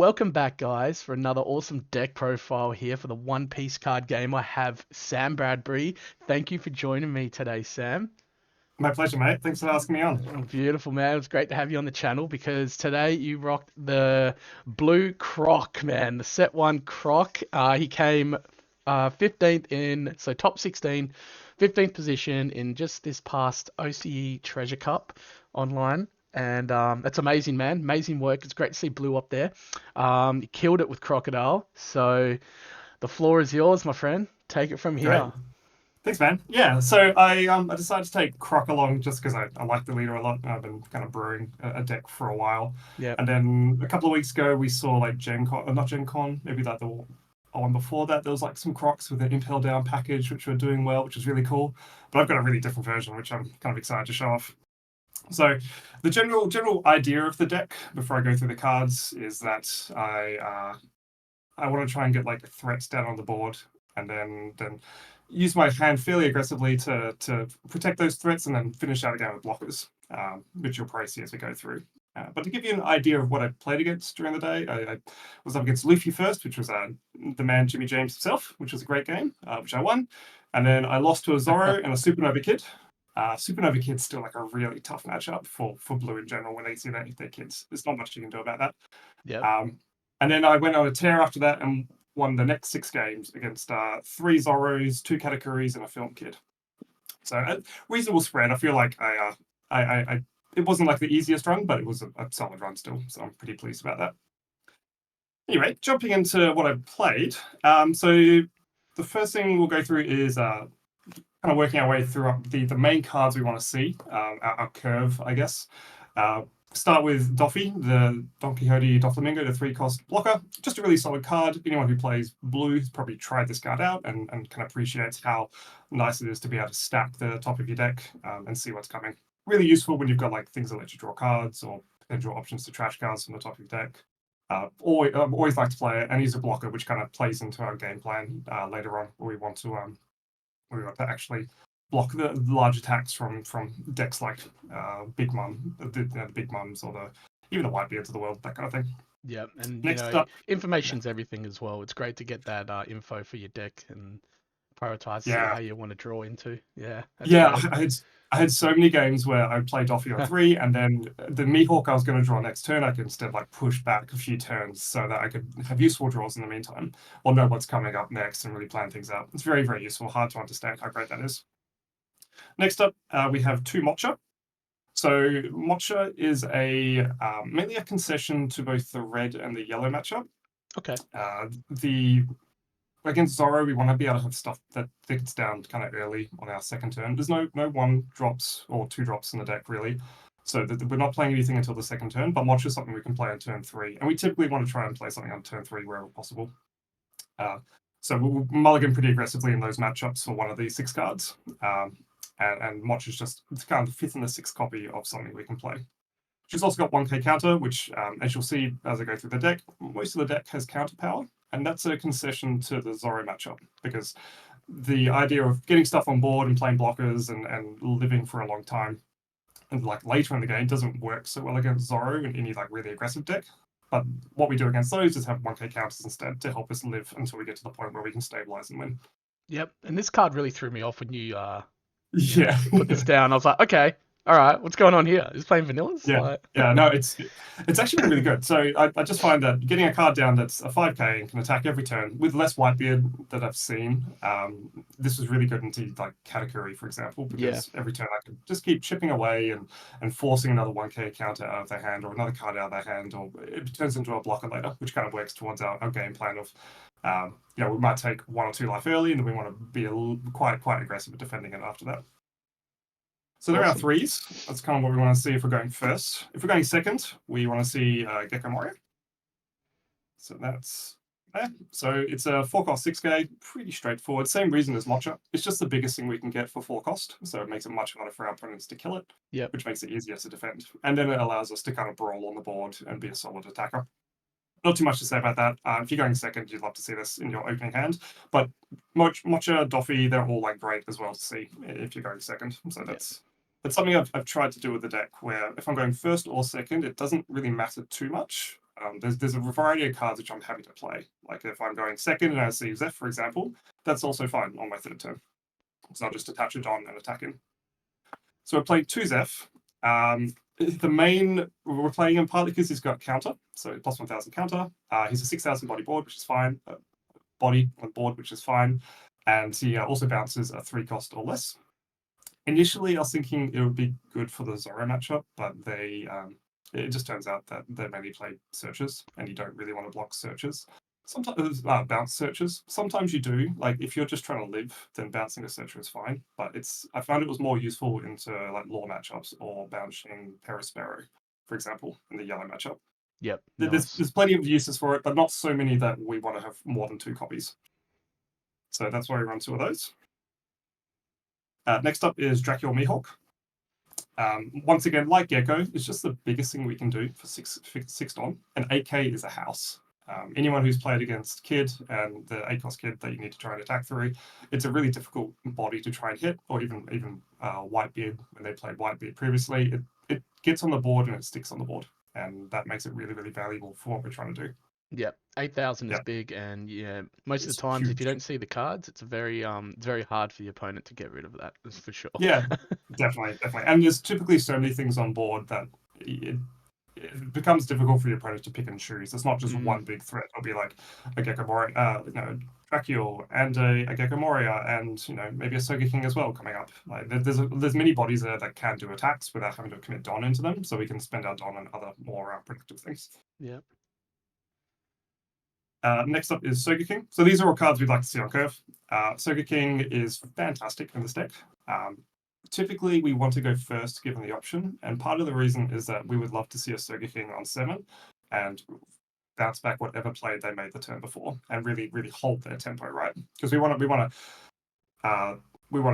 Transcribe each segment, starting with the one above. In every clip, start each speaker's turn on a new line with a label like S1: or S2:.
S1: Welcome back, guys, for another awesome deck profile here for the One Piece card game. I have Sam Bradbury. Thank you for joining me today, Sam.
S2: My pleasure, mate. Thanks for asking me on.
S1: Beautiful, man. It was great to have you on the channel because today you rocked the blue Croc, man. The set one Croc. He came 15th in, so top 16, 15th position in just this past OCE Treasure Cup online. And that's amazing, man. Amazing work. It's great to see Blue up there. You killed it with Crocodile. So the floor is yours, my friend. Take it from
S2: Great.
S1: here.
S2: Thanks, man. Yeah, so I decided to take Croc along just because I like the leader a lot. And I've been kind of brewing a deck for a while.
S1: Yep.
S2: And then a couple of weeks ago, we saw like not Gen Con, maybe like the one before that. There was like some Crocs with an Impel Down package, which were doing well, which was really cool. But I've got a really different version, which I'm kind of excited to show off. So the general idea of the deck, before I go through the cards, is that I want to try and get like threats down on the board, and then use my hand fairly aggressively to protect those threats, and then finish out again with blockers, which you'll probably see as we go through. But to give you an idea of what I played against during the day, I was up against Luffy first, which was the man Jimmy James himself, which was a great game, which I won. And then I lost to a Zoro and a Supernova Kid. Supernova Kid's still like a really tough matchup for Blue in general when they see their kids. There's not much you can do about that.
S1: Yep.
S2: And then I went on a tear after that and won the next 6 games against 3 Zoros, 2 Katakuris, and a Film Kid. So a reasonable spread. I feel like I it wasn't like the easiest run, but it was a solid run still. So I'm pretty pleased about that. Anyway, jumping into what I played. So the first thing we'll go through is kind of working our way through the main cards we want to see, our curve, I guess. Start with Duffy, the Don Quixote Doflamingo, the 3-cost blocker. Just a really solid card. Anyone who plays blue has probably tried this card out and can appreciate how nice it is to be able to stack the top of your deck and see what's coming. Really useful when you've got like things that let you draw cards or potential options to trash cards from the top of your deck. Always like to play it, and he's a blocker, which kind of plays into our game plan later on, where we want to actually block the large attacks from decks like Big Mum, the Big Mums, or even the Whitebeards of the world, that kind of thing.
S1: Yep. And
S2: Next up,
S1: information's everything as well. It's great to get that info for your deck and prioritize see
S2: yeah,
S1: how you want to draw into. Yeah, that's
S2: yeah,
S1: great.
S2: I had so many games where I played Duffy on 3, and then the Mihawk I was going to draw next turn, I could instead like push back a few turns so that I could have useful draws in the meantime, or know what's coming up next and really plan things out. It's very, very useful. Hard to understand how great that is. Next up, we have 2 Matcha. So Matcha is mainly a concession to both the red and the yellow matchup.
S1: Okay.
S2: Against Zoro, we want to be able to have stuff that gets down kind of early on our second turn. There's no 1-drops or 2-drops in the deck really, so we're not playing anything until the second turn. But Matcha is something we can play on turn 3, and we typically want to try and play something on turn 3 wherever possible. So we'll mulligan pretty aggressively in those matchups for one of these 6 cards. And Matcha is just kind of the 5th and the 6th copy of something we can play. She's also got 1k counter, which, as you'll see as I go through the deck, most of the deck has counter power, and that's a concession to the Zoro matchup, because the idea of getting stuff on board and playing blockers and living for a long time, and like later in the game, doesn't work so well against Zoro in any like really aggressive deck. But what we do against those is have 1k counters instead to help us live until we get to the point where we can stabilize and win.
S1: Yep. And this card really threw me off when you
S2: Yeah.
S1: put this down. I was like, okay, all right, what's going on here? Is playing vanillas?
S2: Yeah,
S1: Like,
S2: yeah, no, it's actually been really good. So I just find that getting a card down that's a 5k and can attack every turn with less Whitebeard that I've seen, this was really good into like Katakuri, for example,
S1: yeah,
S2: because every turn I could just keep chipping away and forcing another 1k counter out of their hand or another card out of their hand, or it turns into a blocker later, which kind of works towards our game plan of, we might take 1 or 2 life early, and then we want to be quite aggressive at defending it after that. So there are
S1: awesome.
S2: 3s. That's kind of what we want to see if we're going first. If we're going second, we want to see Gecko Mario. So that's there. So it's a 4-cost 6k, pretty straightforward. Same reason as Matcha. It's just the biggest thing we can get for 4-cost, so it makes it much harder for our opponents to kill it,
S1: Yep.
S2: which makes it easier to defend. And then it allows us to kind of brawl on the board and be a solid attacker. Not too much to say about that. If you're going second, you'd love to see this in your opening hand. But Matcha, Duffy, they're all like great as well to see if you're going second. So that's something I've tried to do with the deck, where if I'm going first or second, it doesn't really matter too much. there's a variety of cards which I'm happy to play. Like if I'm going second and I see Zeph, for example, that's also fine on my third turn. So I'll just attach a Don and attack him. So we're playing 2 Zeph. The main we're playing him partly because he's got counter, so plus 1,000 counter. He's a 6,000 body board, which is fine. Body on board, which is fine, and he also bounces a 3 cost or less. Initially, I was thinking it would be good for the Zorro matchup, but it just turns out that they mainly play searches, and you don't really want to block searches. Sometimes bounce searches. Sometimes you do. Like if you're just trying to live, then bouncing a searcher is fine. But I found it was more useful into like law matchups or bouncing Perisparrow, for example, in the yellow matchup.
S1: Yep.
S2: There's plenty of uses for it, but not so many that we want to have more than 2 copies. So that's why we run 2 of those. Next up is Dracula Mihawk. Once again, like Gecko, it's just the biggest thing we can do for 6 Don. And 8k is a house. Anyone who's played against Kid and the 8-cost Kid that you need to try and attack through, it's a really difficult body to try and hit, or even Whitebeard when they played Whitebeard previously. It gets on the board and it sticks on the board, and that makes it really, really valuable for what we're trying to do.
S1: Yep, 8,000 is big, and yeah, most of the times if you don't see the cards, it's very hard for the opponent to get rid of that. That's for sure.
S2: Yeah, definitely. And there's typically so many things on board that it becomes difficult for your opponent to pick and choose. It's not just one big threat. It'll be like a Gecko Dracula and a Gecko Moria, and maybe a Circus King as well coming up. Like there's many bodies there that can do attacks without having to commit Don into them, so we can spend our Don on other more productive things.
S1: Yeah.
S2: Next up is Circus King. So these are all cards we'd like to see on curve. Circus King is fantastic in this deck. Typically, we want to go first given the option, and part of the reason is that we would love to see a Circus King on 7 and bounce back whatever play they made the turn before and really, really hold their tempo, right? Because we want to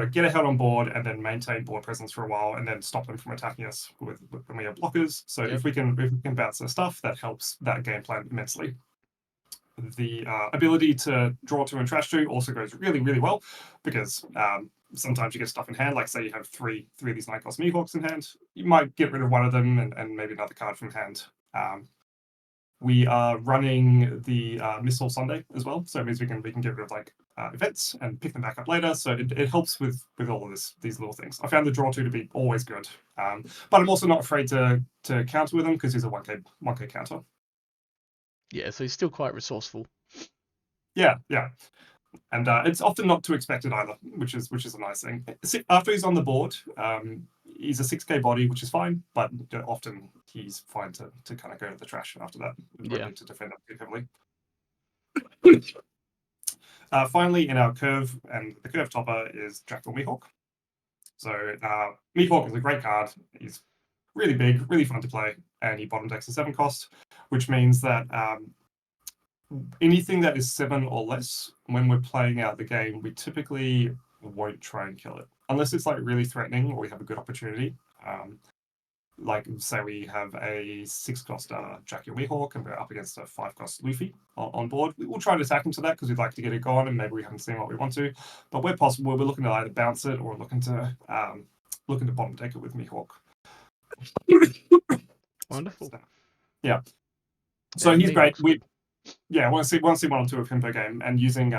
S2: get ahead on board and then maintain board presence for a while and then stop them from attacking us when we have blockers. So if we can bounce their stuff, that helps that game plan immensely. The ability to draw 2 and trash 2 also goes really, really well because sometimes you get stuff in hand. Like say you have three of these 9-cost Mihawks in hand, you might get rid of one of them and maybe another card from hand. We are running the Missile Sunday as well, so it means we can get rid of like events and pick them back up later. So it helps with all of these little things. I found the draw 2 to be always good, but I'm also not afraid to counter with him because he's a 1k counter.
S1: Yeah, so he's still quite resourceful.
S2: Yeah. And it's often not too expected either, which is a nice thing. After he's on the board, he's a 6k body, which is fine, but often he's fine to kind of go to the trash after that. We don't need to defend up too heavily. Finally, in our curve, and the curve topper is Dracula Mihawk. So Mihawk is a great card. He's really big, really fun to play, and he bottom decks a 7 cost, which means that anything that is 7 or less, when we're playing out the game, we typically won't try and kill it. Unless it's like really threatening or we have a good opportunity. Like say we have a 6-cost Dracula Mihawk and we're up against a 5-cost Luffy on board. We will try and attack into that because we'd like to get it going and maybe we haven't seen what we want to. But where possible, we're looking to either bounce it or looking to bottom deck it with Mihawk.
S1: Wonderful.
S2: Yeah. So he's great. I want to see 1 or 2 of him per game, and using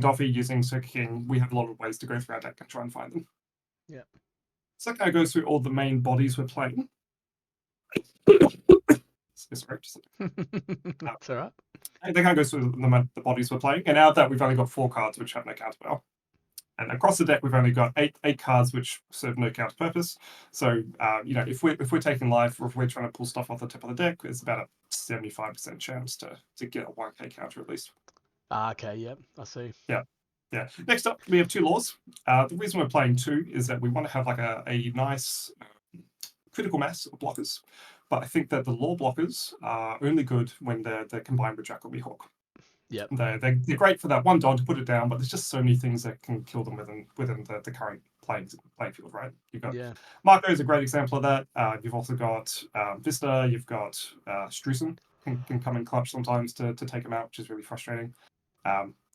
S2: Duffy, using Circus King, we have a lot of ways to go through our deck and try and find them.
S1: Yeah.
S2: So that kind of goes through all the main bodies we're playing. Sorry,
S1: that's all right.
S2: That kind of goes through the bodies we're playing, and out of that we've only got 4 cards which have no counterspell. And across the deck, we've only got eight cards which serve no counter purpose. So, if we're taking life or if we're trying to pull stuff off the top of the deck, it's about a 75% chance to get a 1k counter at least.
S1: Okay, yep, I see.
S2: Yeah. Next up, we have 2 laws. The reason we're playing 2 is that we want to have like a nice critical mass of blockers. But I think that the law blockers are only good when they're combined with Dracula Mihawk.
S1: Yep.
S2: They're great for that one Don to put it down, but there's just so many things that can kill them within the current playing field, right? You've got Marco is a great example of that. You've also got Vista. You've got Strusen can come in clutch sometimes to take him out, which is really frustrating.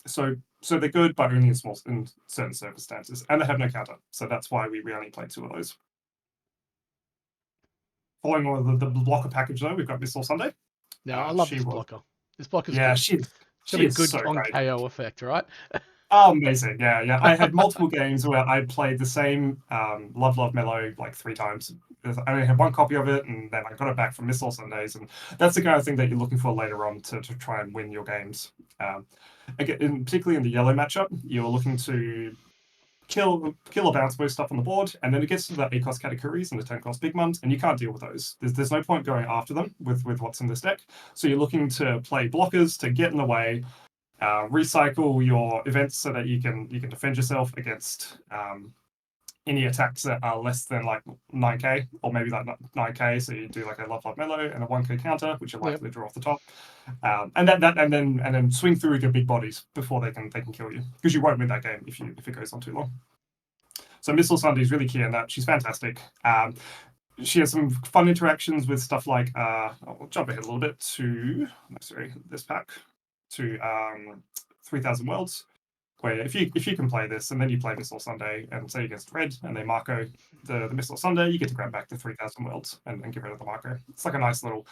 S2: So they're good, but only in certain circumstances, and they have no counter. So that's why we only play 2 of those. Following on the blocker package, though, we've got Missile Sunday.
S1: No, I love
S2: She
S1: this
S2: was,
S1: blocker. This blocker's
S2: yeah,
S1: good. It's got
S2: she
S1: a
S2: is
S1: good
S2: so
S1: on
S2: great.
S1: KO effect, right?
S2: Oh, amazing. Yeah, yeah. I had multiple games where I played the same Love Love Mellow like 3 times. I only had one copy of it, and then I got it back from Missile Sundays, and that's the kind of thing that you're looking for later on to try and win your games. Again, particularly in the yellow matchup, you're looking to kill a bounce boost stuff on the board, and then it gets to the 8 cost categories and the 10 cost big mums, and you can't deal with those. There's no point going after them with what's in this deck. So you're looking to play blockers to get in the way, recycle your events so that you can defend yourself against any attacks that are less than like 9k, or maybe like 9k. So you do like a Love Love Mellow and a 1k counter, which you're
S1: Yep.
S2: likely to draw off the top, and then swing through with your big bodies before they can kill you, because you won't win that game if it goes on too long. So Missile Sunday is really key in that. She's fantastic. She has some fun interactions with stuff like I'll jump ahead a little bit to this pack to 3000 Worlds, where if you can play this and then you play Missile Sunday and say against red and they Marco the Missile Sunday, you get to grab back the 3000 Worlds and get rid of the Marco. It's like a nice little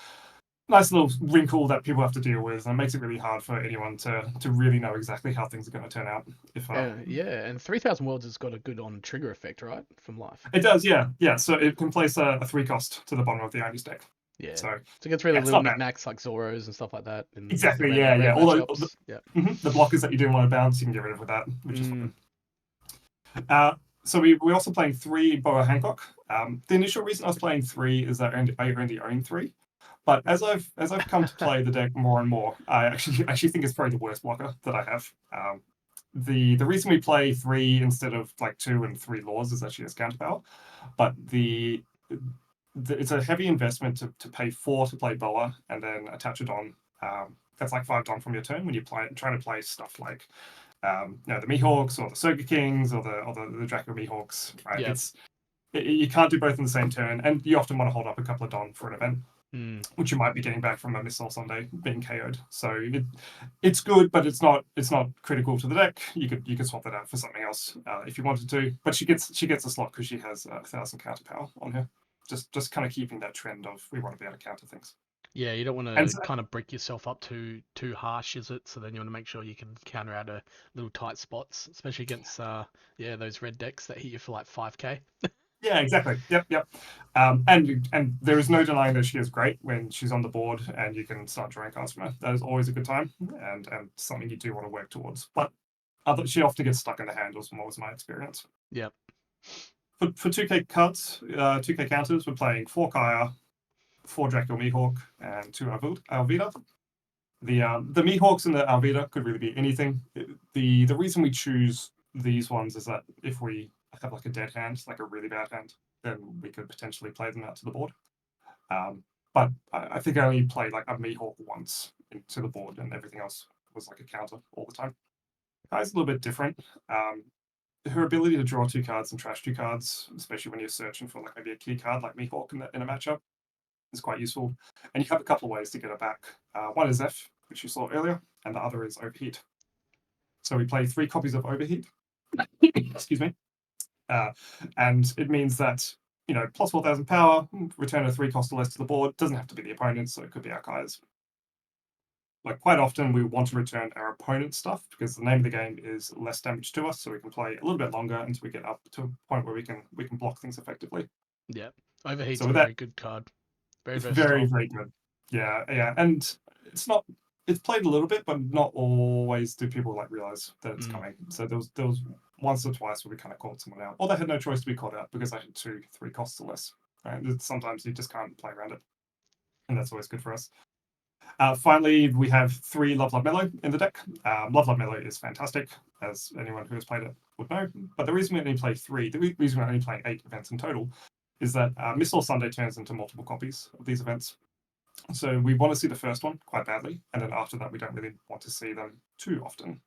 S2: wrinkle that people have to deal with, and it makes it really hard for anyone to really know exactly how things are going to turn out. If
S1: Yeah, and 3000 Worlds has got a good on trigger effect, right? From life.
S2: It does, yeah. So it can place a 3 cost to the bottom of the Oni's deck.
S1: Yeah.
S2: So
S1: it gets rid of
S2: it's
S1: little
S2: not bad.
S1: knickknacks like Zoros and stuff like that. In
S2: Exactly,
S1: red
S2: yeah. All
S1: matchups. Yeah.
S2: the blockers that you didn't want to bounce, you can get rid of with that, which is fun. So we're also playing 3 Boa Hancock. The initial reason I was playing 3 is that I only own 3. But as I've come to play the deck more and more, I actually think it's probably the worst blocker that I have. The reason we play 3 instead of like 2 and 3 laws is actually as counterpower, but it's a heavy investment to pay 4 to play Boa and then attach a Don. That's like 5 Don from your turn when you're trying to play stuff like the Mihawks or the Soga Kings or the Draco Mihawks. Right?
S1: Yeah.
S2: You can't do both in the same turn, and you often want to hold up a couple of Don for an event, which you might be getting back from a Missile Sunday being KO'd. So it's good, but it's not critical to the deck. You could swap that out for something else if you wanted to. But she gets a slot because she has 1000 counter power on her. Just kind of keeping that trend of we want to be able to counter things.
S1: Yeah, you don't want to kind of break yourself up too harsh, is it? So then you want to make sure you can counter out a little tight spots, especially against those red decks that hit you for like 5k.
S2: Yeah, exactly. Yep. And there is no denying that she is great when she's on the board and you can start drawing cards from her. That is always a good time and something you do want to work towards. But she often gets stuck in the handles, from what was my experience.
S1: Yep.
S2: For 2k cards, 2k counters, we're playing 4 Kaya, 4 Draco Mihawk, and 2 Alvida. The Mihawks and the Alvida could really be anything. The reason we choose these ones is that if we have like a dead hand, like a really bad hand, then we could potentially play them out to the board. But I think I only played like a Mihawk once into the board, and everything else was like a counter all the time. Kai's a little bit different. Her ability to draw 2 cards and trash 2 cards, especially when you're searching for like maybe a key card like Mihawk in a matchup, is quite useful. And you have a couple of ways to get it back. One is F, which you saw earlier, and the other is Overheat. So we play 3 copies of Overheat. Excuse me. And it means that, plus 4000 power, return a 3 cost or less to the board. Doesn't have to be the opponent, so it could be our Kai's. Like quite often we want to return our opponent's stuff because the name of the game is less damage to us, so we can play a little bit longer until we get up to a point where we can block things effectively.
S1: Yeah, Overheat's
S2: so
S1: a very good card. Very versatile.
S2: Very, very good. Yeah, and it's played a little bit, but not always do people like realize that it's coming. So there was once or twice where we kind of caught someone out, or they had no choice to be caught out because I had 2, 3 costs or less. Right? Sometimes you just can't play around it, and that's always good for us. Finally, we have 3 Love Love Mellow in the deck. Love Love Mellow is fantastic, as anyone who has played it would know. But the reason we only play 3, the reason we're only playing 8 events in total, is that Missile Sunday turns into multiple copies of these events. So we want to see the first one quite badly, and then after that we don't really want to see them too often.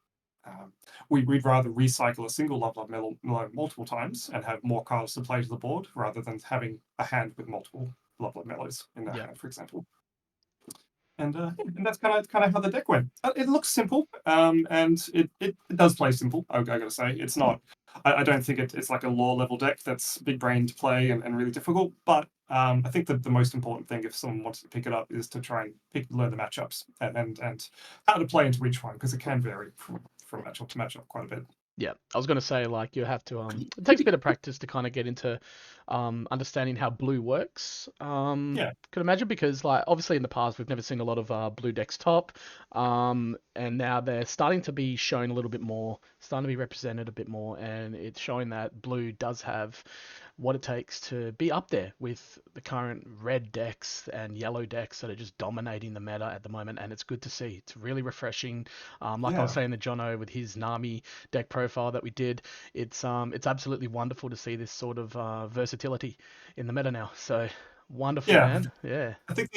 S2: We'd rather recycle a single Love Love Mellow multiple times and have more cards to play to the board rather than having a hand with multiple Love Love Mellows in that hand, for example. And that's kind of how the deck went. It looks simple, and it does play simple. I gotta say, it's not. I don't think it's like a law level deck that's big brain to play and really difficult. But I think that the most important thing, if someone wants to pick it up, is to try and learn the matchups and how to play into each one, because it can vary from matchup to matchup quite a bit.
S1: Yeah, I was gonna say like you have to it takes a bit of practice to kind of get into understanding how blue works.
S2: Yeah,
S1: Could imagine because like obviously in the past we've never seen a lot of blue decks top, and now they're starting to be shown a little bit more, starting to be represented a bit more, and it's showing that blue does have what it takes to be up there with the current red decks and yellow decks that are just dominating the meta at the moment, and it's good to see. It's really refreshing. Like I was
S2: yeah.
S1: saying to Jono with his Nami deck profile that we did, it's absolutely wonderful to see this sort of versatility in the meta now. So wonderful,
S2: Yeah,
S1: man. Yeah,
S2: I think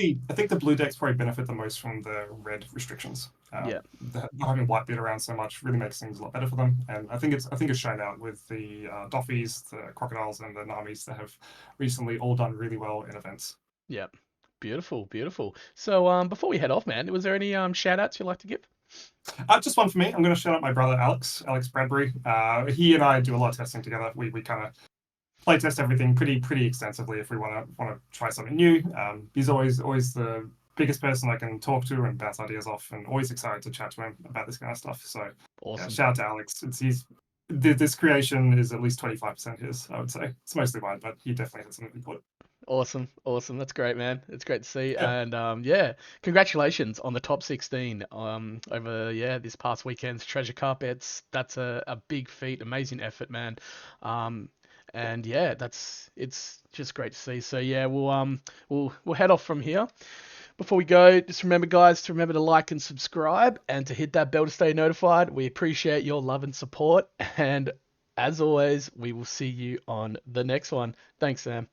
S2: the blue decks probably benefit the most from the red restrictions.
S1: yeah,
S2: Not having white beat around so much really makes things a lot better for them, and I think it's shown out with the Duffys, the crocodiles, and the Namis that have recently all done really well in events.
S1: yeah. Beautiful, beautiful. So before we head off, man, was there any shout outs you'd like to give?
S2: Just one for me. I'm going to shout out my brother Alex Bradbury. He and I do a lot of testing together. We kind of play test everything pretty extensively if we want to try something new. He's always the biggest person I can talk to and bounce ideas off, and always excited to chat to him about this kind of stuff. So yeah,
S1: Awesome.
S2: shout out to Alex. This creation is at least 25% his. I would say it's mostly mine, but he definitely has some input.
S1: Awesome, awesome. That's great, man. It's great to see.
S2: Yeah,
S1: And yeah, congratulations on the top 16 over this past weekend's Treasure Cup. That's a big feat, amazing effort, man. Um and yeah, it's just great to see. So yeah, we'll head off from here. Before we go, just remember guys to remember to like and subscribe and to hit that bell to stay notified. We appreciate your love and support, and as always, we will see you on the next one. Thanks, Sam.